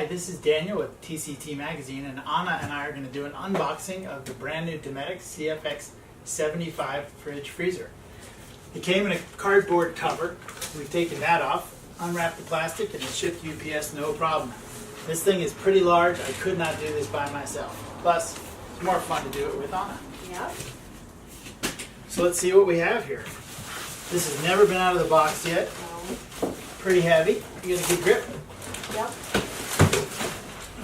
Hi, this is Daniel with TCT Magazine, and Anna and I are going to do an unboxing of the brand new Dometic CF-75 fridge freezer. It came in a cardboard cover. We've taken that off, unwrapped the plastic, and it shipped UPS no problem. This thing is pretty large. I could not do this by myself. Plus, it's more fun to do it with Anna. Yep. So let's see what we have here. This has never been out of the box yet. No. Pretty heavy. You get a good grip. Yep.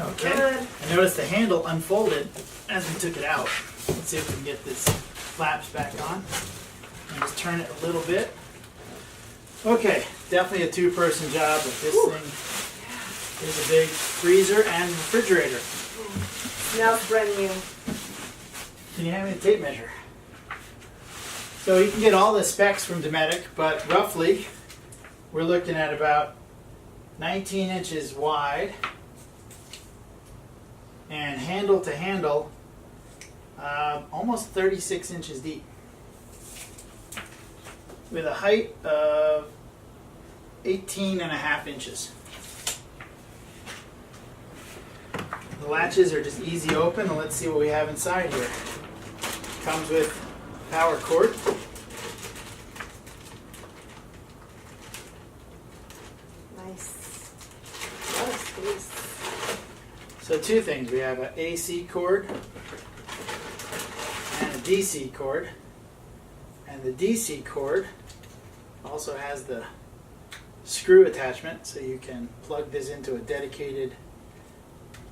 Okay. Good. I noticed the handle unfolded as we took it out. Let's see if we can get this flaps back on. And just turn it a little bit. Okay, definitely a two-person job, but this thing is a big freezer and refrigerator. Now it's brand new. Can you hand me a tape measure? So you can get all the specs from Dometic, but roughly we're looking at about 19 inches wide and handle to handle almost 36 inches deep with a height of 18.5 inches. The latches are just easy open, and let's see what we have inside here. Comes with power cord. Nice. A lot of space. So two things, we have an AC cord and a DC cord. And the DC cord also has the screw attachment, so you can plug this into a dedicated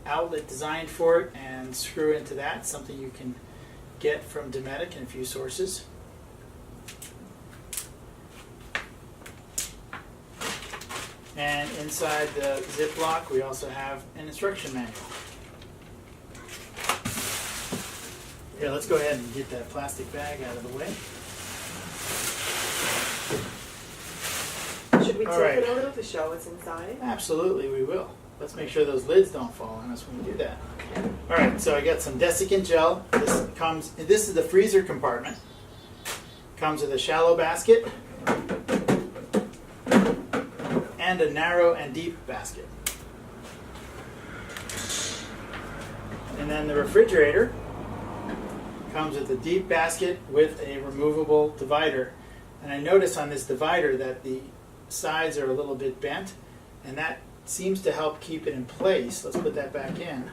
outlet designed for it and screw into that, something you can get from Dometic in a few sources. And inside the Ziploc, we also have an instruction manual. Here, let's go ahead and get that plastic bag out of the way. Should we All tip right. it a little to show what's inside? Absolutely, we will. Let's make sure those lids don't fall on us when we do that. All right, so I got some desiccant gel. This is the freezer compartment. Comes with a shallow basket and a narrow and deep basket. And then the refrigerator comes with a deep basket with a removable divider. And I notice on this divider that the sides are a little bit bent, and that seems to help keep it in place. Let's put that back in.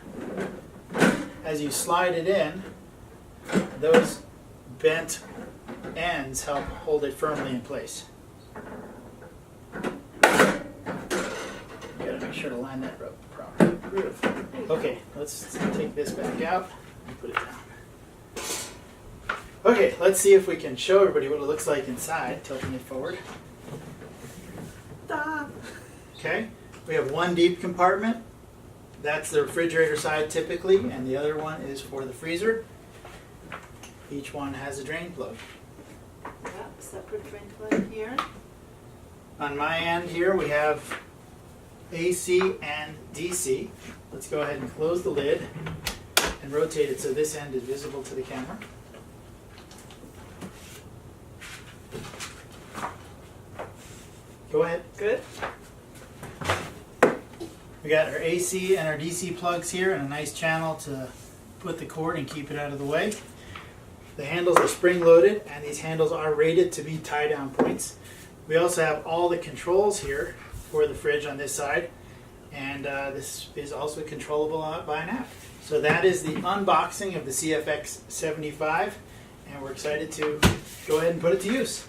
As you slide it in, those bent ends help hold it firmly in place. You gotta make sure to line that up properly. Beautiful. Okay, let's take this back out and put it down. Okay, let's see if we can show everybody what it looks like inside, tilting it forward. Stop. Okay, we have one deep compartment. That's the refrigerator side typically, and the other one is for the freezer. Each one has a drain plug. Yep, separate drain plug here. On my end here we have AC and DC. Let's go ahead and close the lid and rotate it so this end is visible to the camera. Go ahead. Good. We got our AC and our DC plugs here and a nice channel to put the cord and keep it out of the way. The handles are spring loaded, and these handles are rated to be tie down points. We also have all the controls here for the fridge on this side, and this is also controllable by an app. So that is the unboxing of the CF-75, and we're excited to go ahead and put it to use.